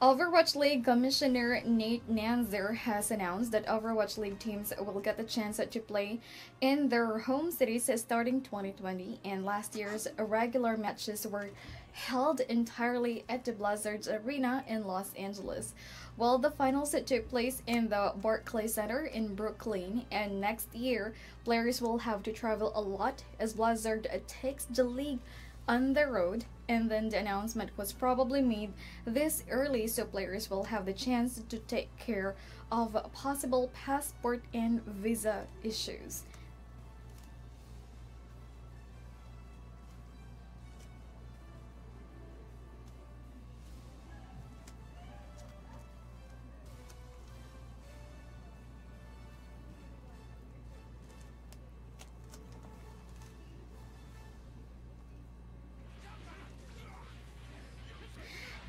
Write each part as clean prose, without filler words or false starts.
Overwatch League Commissioner Nate Nanzer has announced that Overwatch League teams will get the chance to play in their home cities starting 2020, and last year's regular matches were held entirely at the Blizzard's Arena in Los Angeles, while the finals took place in the Barclays Center in Brooklyn, and next year players will have to travel a lot as Blizzard takes the league on the road, and then the announcement was probably made this early so players will have the chance to take care of possible passport and visa issues.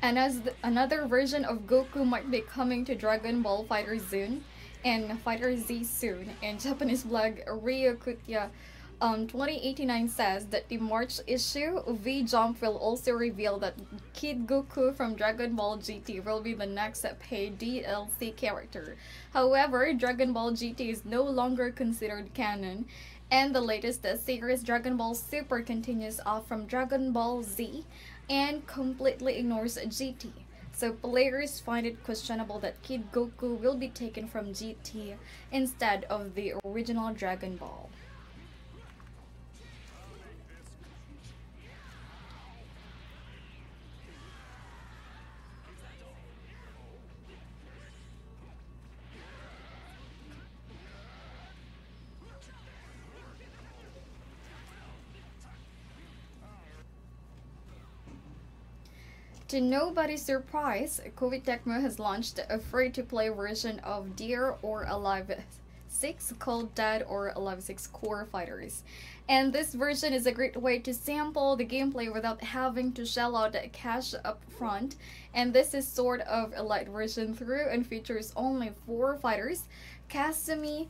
And as another version of Goku might be coming to Dragon Ball Fighter soon, and Fighter Z soon, and Japanese blog Ryokutya 2089 says that the March issue, V Jump will also reveal that Kid Goku from Dragon Ball GT will be the next paid DLC character. However, Dragon Ball GT is no longer considered canon, and the latest series Dragon Ball Super continues off from Dragon Ball Z and completely ignores GT. So players find it questionable that Kid Goku will be taken from GT instead of the original Dragon Ball. To nobody's surprise, Koei Tecmo has launched a free-to-play version of Dear or Alive 6 called Dead or Alive 6 Core Fighters. And this version is a great way to sample the gameplay without having to shell out cash up front. And this is sort of a light version through and features only 4 fighters: Kasumi,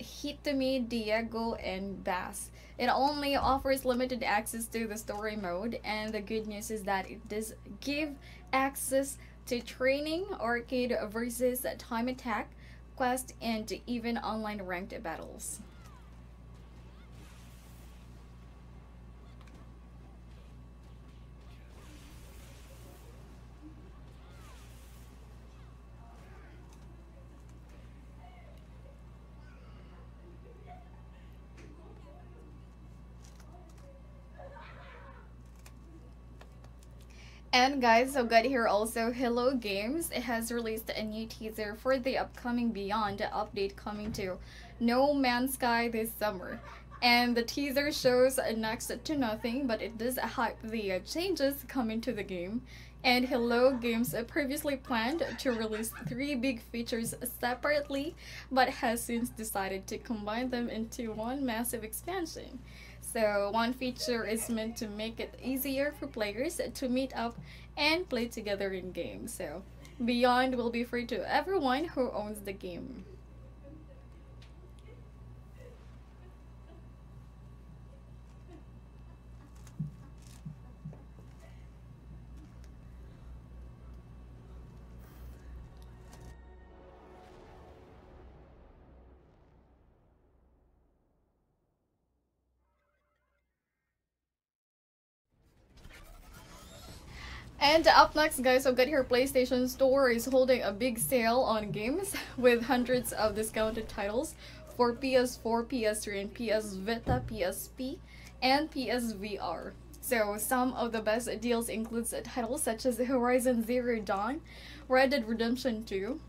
Hitomi, Diego, and Bass. It only offers limited access to the story mode, and the good news is that it does give access to training, arcade versus time attack, quest, and even online ranked battles. And guys, so got here also Hello Games. It has released a new teaser for the upcoming Beyond update coming to No Man's Sky this summer. And the teaser shows next to nothing, but it does hype the changes coming to the game. And Hello Games previously planned to release 3 big features separately, but has since decided to combine them into one massive expansion. So one feature is meant to make it easier for players to meet up and play together in games. So Beyond will be free to everyone who owns the game. And up next, guys, I've got here PlayStation Store is holding a big sale on games with hundreds of discounted titles for PS4, PS3, and PS Vita, PSP, and PSVR. So some of the best deals includes titles such as Horizon Zero Dawn, Red Dead Redemption 2,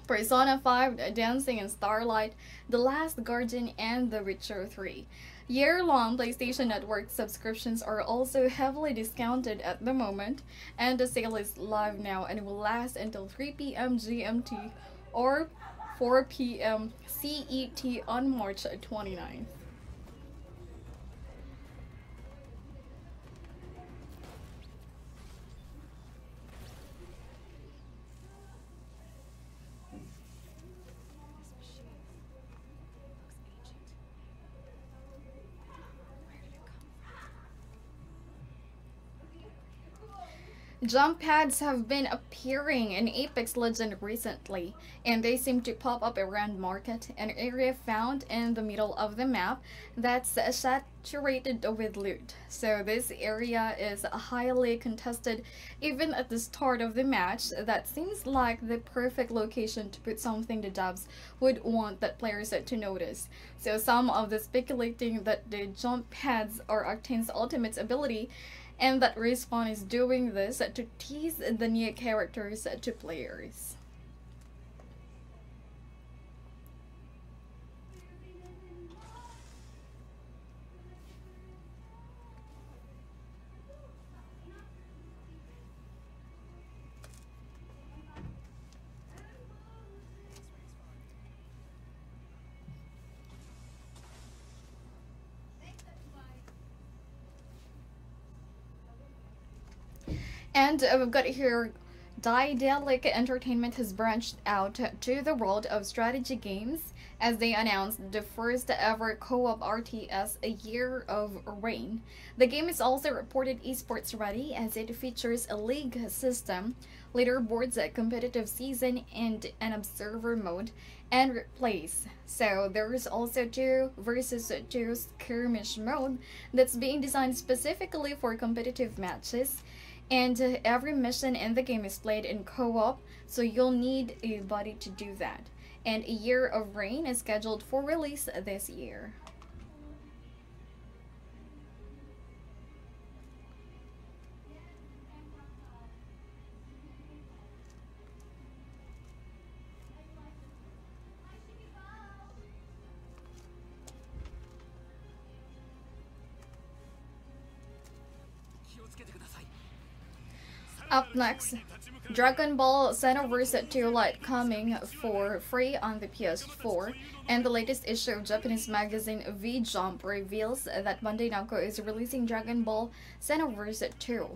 Persona 5, Dancing in Starlight, The Last Guardian, and The Witcher 3. Year-long PlayStation Network subscriptions are also heavily discounted at the moment, and the sale is live now and will last until 3 p.m. GMT or 4 p.m. CET on March 29th. Jump pads have been appearing in Apex Legends recently, and they seem to pop up around Market, an area found in the middle of the map that's saturated with loot. So this area is highly contested even at the start of the match. That seems like the perfect location to put something the devs would want that players to notice. So some of the speculating that the jump pads are Octane's ultimate ability, and that Respawn is doing this to tease the new characters to players. And we've got here, Daedalic Entertainment has branched out to the world of strategy games as they announced the first ever co-op RTS, A Year of Rain. The game is also reported esports ready as it features a league system, leaderboards, a competitive season, and an observer mode and replays. So there's also 2 versus 2 skirmish mode that's being designed specifically for competitive matches. And every mission in the game is played in co-op, so you'll need a buddy to do that. And A Year of Rain is scheduled for release this year. Up next, Dragon Ball Xenoverse 2 Lite coming for free on the PS4, and the latest issue of Japanese magazine V-Jump reveals that Bandai Namco is releasing Dragon Ball Xenoverse 2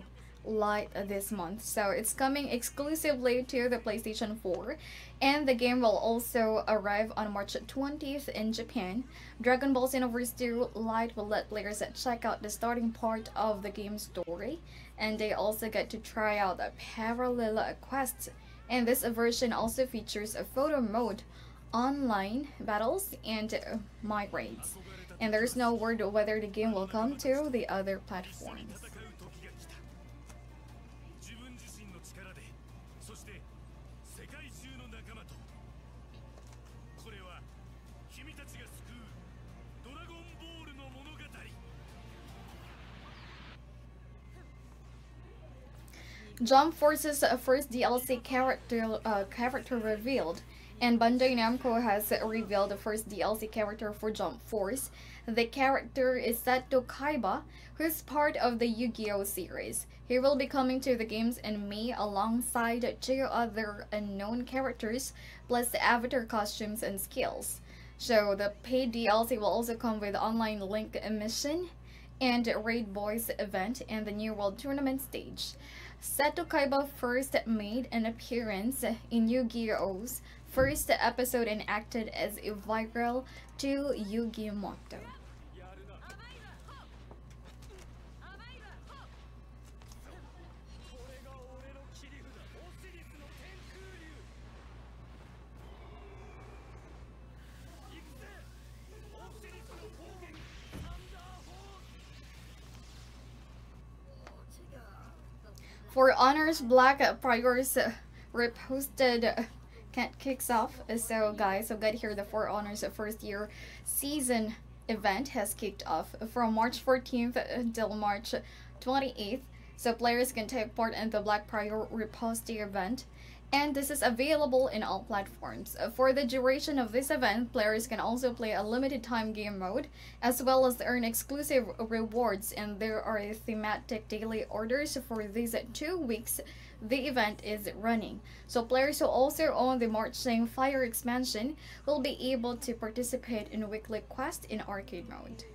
Lite this month. So it's coming exclusively to the PlayStation 4, and the game will also arrive on March 20th in Japan. Dragon Ball Xenoverse 2 Lite will let players check out the starting part of the game's story, and they also get to try out a parallel quest. And this version also features a photo mode, online battles, and my raids. And there's no word whether the game will come to the other platforms. Jump Force's first DLC character revealed, and Bandai Namco has revealed the first DLC character for Jump Force. The character is Seto Kaiba, who is part of the Yu-Gi-Oh series. He will be coming to the games in May alongside 2 other unknown characters, plus the avatar costumes and skills. So the paid DLC will also come with online link mission and Raid Boys event and the New World Tournament stage. Seto Kaiba first made an appearance in Yu-Gi-Oh's first episode and acted as a viral to Yu-Gi-Moto. For Honors, Black Priors reposted kicks off. So guys, I've got here the For Honors first year season event has kicked off from March 14th until March 28th. So players can take part in the Black Prior reposting event, and this is available in all platforms. For the duration of this event, players can also play a limited time game mode, as well as earn exclusive rewards, and there are thematic daily orders for these 2 weeks the event is running. So players who also own the Marching Fire expansion will be able to participate in weekly quests in arcade mode.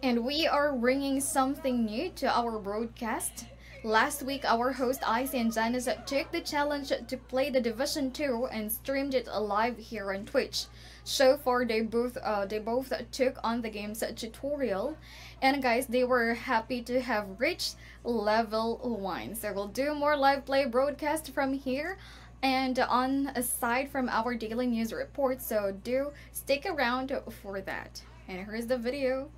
And we are bringing something new to our broadcast. Last week, our host Ice and Janice took the challenge to play the Division 2 and streamed it live here on Twitch. So far, they both took on the game's tutorial, and guys, they were happy to have reached level 1. So we'll do more live play broadcast from here and on aside from our daily news report. So do stick around for that. And here's the video.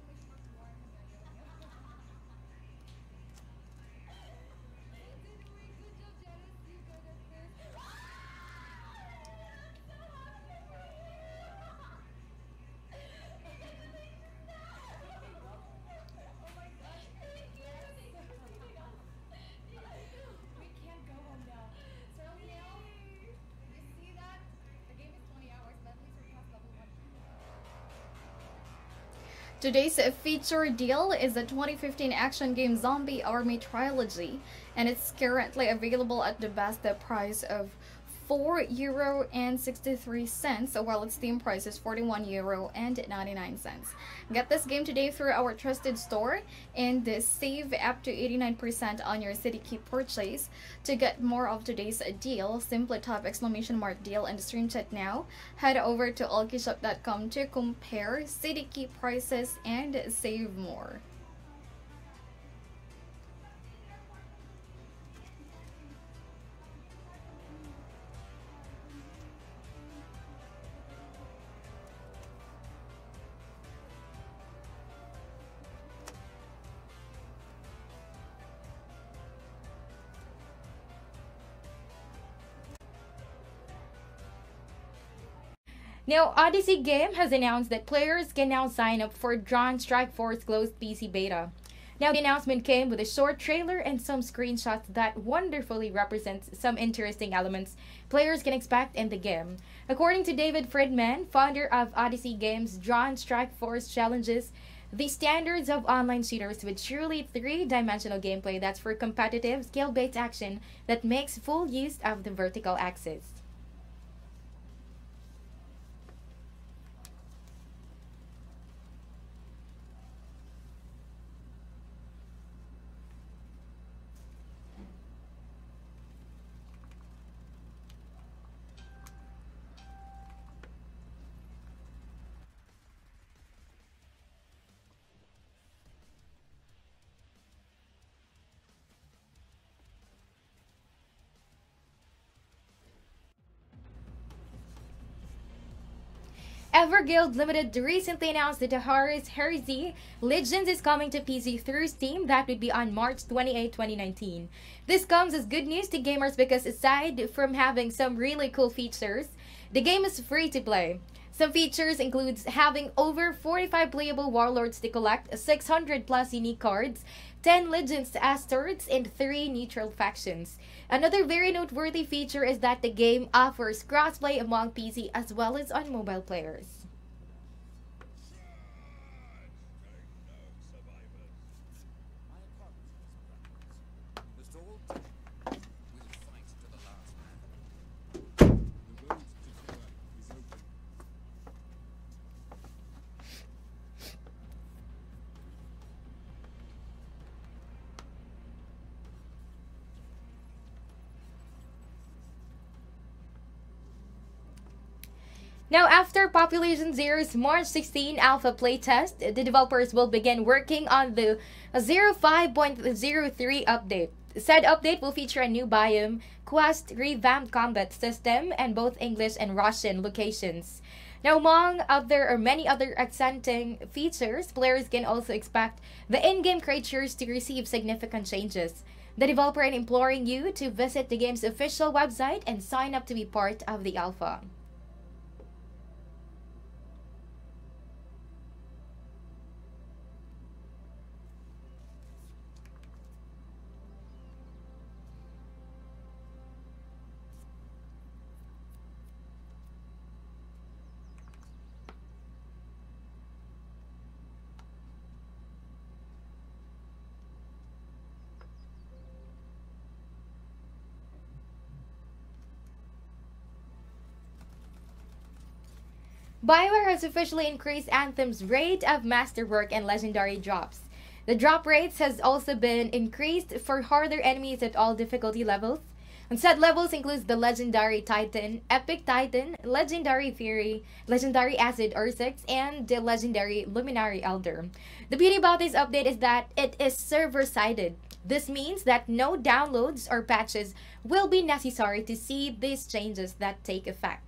Today's feature deal is the 2015 action game Zombie Army Trilogy, and it's currently available at the best price of €4.63, while its Steam price is €41.99. Get this game today through our trusted store and save up to 89% on your City Key purchase. To get more of today's deal, simply type !deal in the stream chat now. Head over to Allkeyshop.com to compare City Key prices and save more. Now, Odyssey Game has announced that players can now sign up for Drone Strike Force closed PC beta. Now, the announcement came with a short trailer and some screenshots that wonderfully represents some interesting elements players can expect in the game. According to David Friedman, founder of Odyssey Games' Drone Strike Force challenges the standards of online shooters with truly three-dimensional gameplay that's for competitive, skill-based action that makes full use of the vertical axis. Everguild Limited recently announced that the Horus Heresy Legends is coming to PC through Steam. That would be on March 28, 2019. This comes as good news to gamers because aside from having some really cool features, the game is free to play. Some features includes having over 45 playable warlords to collect, 600 plus unique cards, 10 legends as turrets, and 3 neutral factions. Another very noteworthy feature is that the game offers crossplay among PC as well as on mobile players. Now, after Population Zero's March 16 alpha playtest, the developers will begin working on the 05.03 update. Said update will feature a new biome, quest, revamped combat system, and both English and Russian locations. Now, among many other exciting features, players can also expect the in-game creatures to receive significant changes. The developer is imploring you to visit the game's official website and sign up to be part of the alpha. BioWare has officially increased Anthem's rate of masterwork and legendary drops. The drop rates has also been increased for harder enemies at all difficulty levels. And set levels includes the Legendary Titan, Epic Titan, Legendary Fury, Legendary Acid Ursix, and the Legendary Luminary Elder. The beauty about this update is that it is server-sided. This means that no downloads or patches will be necessary to see these changes that take effect.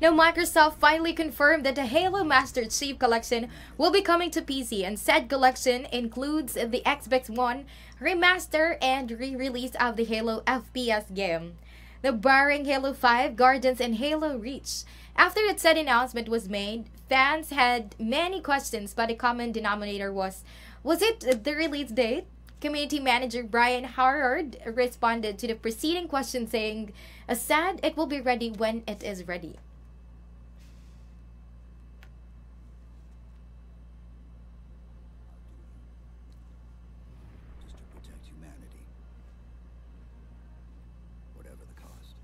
Now, Microsoft finally confirmed that the Halo Master Chief Collection will be coming to PC, and said collection includes the Xbox One remaster and re-release of the Halo FPS game. The barring Halo 5, Guardians, and Halo Reach. After that said announcement was made, fans had many questions, but the common denominator was it the release date? Community manager Brian Howard responded to the preceding question saying, "As said, it will be ready when it is ready." Just to protect humanity, whatever the cost.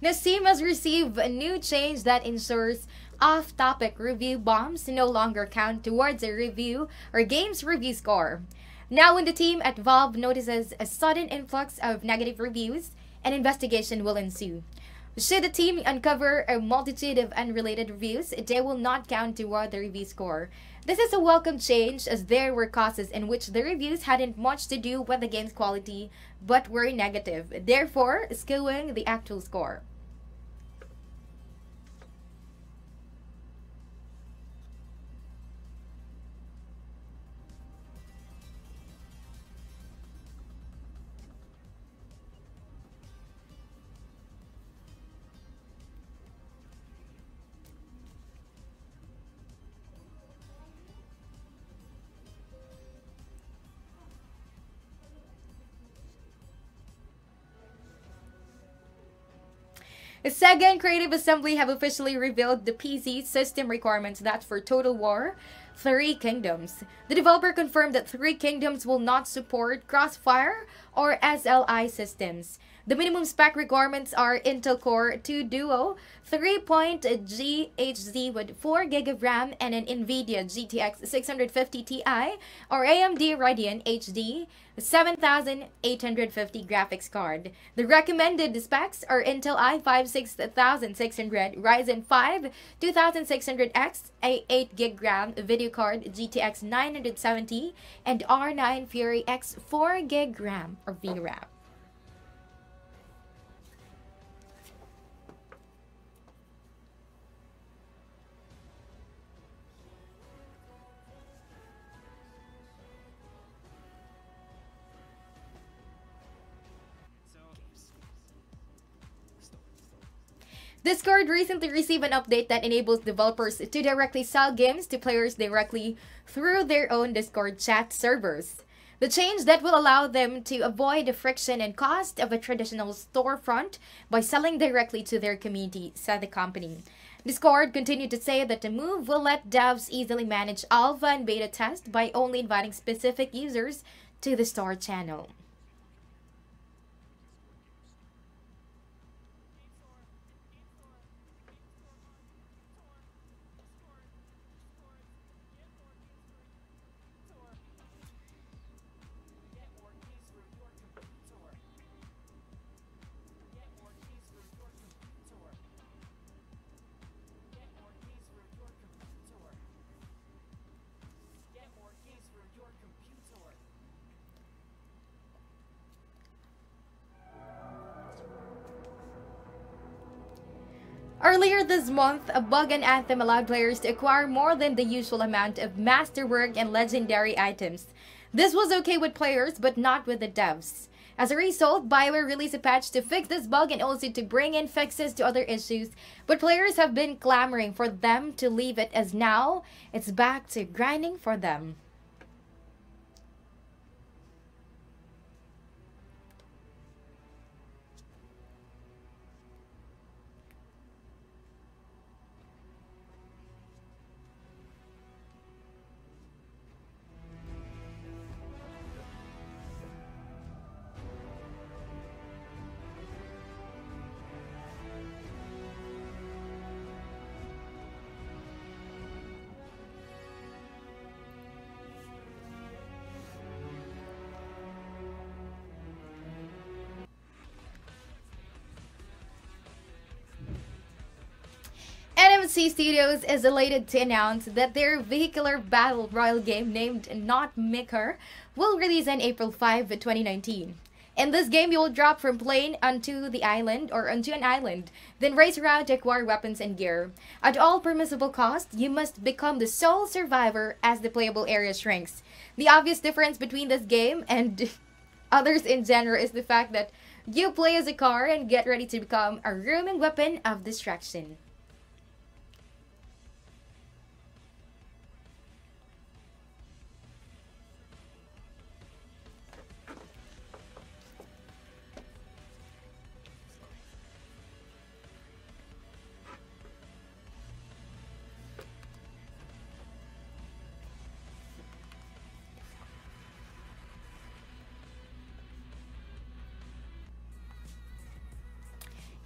The Steam has received a new change that ensures off-topic review bombs no longer count towards a review or game's review score. Now when the team at Valve notices a sudden influx of negative reviews, an investigation will ensue. Should the team uncover a multitude of unrelated reviews, they will not count toward the review score. This is a welcome change, as there were cases in which the reviews hadn't much to do with the game's quality but were negative, therefore skewing the actual score. Sega and Creative Assembly have officially revealed the PC system requirements that for Total War Three Kingdoms. The developer confirmed that Three Kingdoms will not support Crossfire or SLI systems. The minimum spec requirements are Intel Core 2 Duo 3.GHz with 4 GB of RAM and an NVIDIA GTX 650 Ti or AMD Radeon HD 7850 graphics card. The recommended specs are Intel i5 6600, Ryzen 5 2600X, a 8 GB RAM video card GTX 970, and R9 Fury X 4 GB RAM or VRAM. Discord recently received an update that enables developers to directly sell games to players directly through their own Discord chat servers. The change that will allow them to avoid the friction and cost of a traditional storefront by selling directly to their community, said the company. Discord continued to say that the move will let devs easily manage alpha and beta tests by only inviting specific users to the store channel. Earlier this month, a bug in Anthem allowed players to acquire more than the usual amount of masterwork and legendary items. This was okay with players, but not with the devs. As a result, BioWare released a patch to fix this bug and also to bring in fixes to other issues, but players have been clamoring for them to leave it, as now it's back to grinding for them. NMC Studios is elated to announce that their vehicular battle royale game named Not Maker will release on April 5, 2019. In this game, you will drop from plane onto an island, then race around to acquire weapons and gear. At all permissible costs, you must become the sole survivor as the playable area shrinks. The obvious difference between this game and others in genre is the fact that you play as a car and get ready to become a roaming weapon of destruction.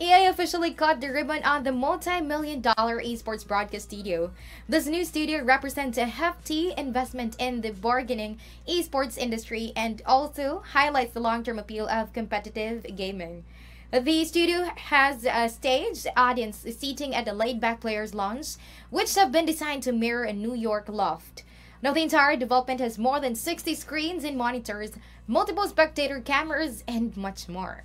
EA officially cut the ribbon on the multi-million-dollar esports broadcast studio. This new studio represents a hefty investment in the burgeoning esports industry and also highlights the long-term appeal of competitive gaming. The studio has a staged audience seating at the laid-back players' lounge, which have been designed to mirror a New York loft. Now, the entire development has more than 60 screens and monitors, multiple spectator cameras, and much more.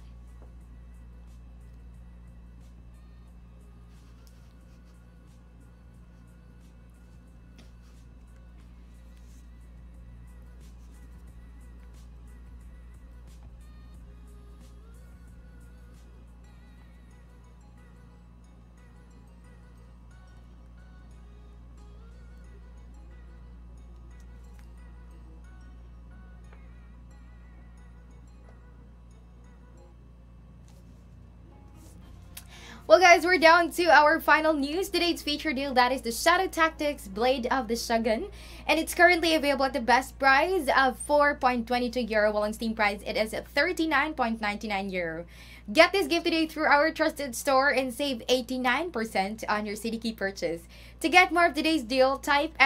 Well guys, we're down to our final news. Today's feature deal, that is the Shadow Tactics Blade of the Shogun. And it's currently available at the best price of €4.22, while on Steam price it is at €39.99. Get this gift today through our trusted store and save 89% on your CDK purchase. To get more of today's deal, type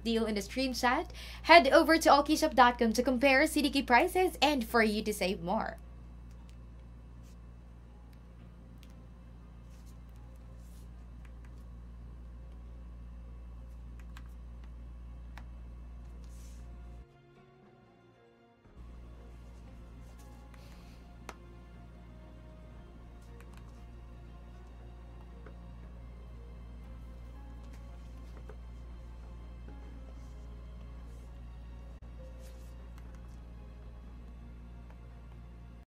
!deal in the stream chat. Head over to Allkeyshop.com to compare CDK prices and for you to save more.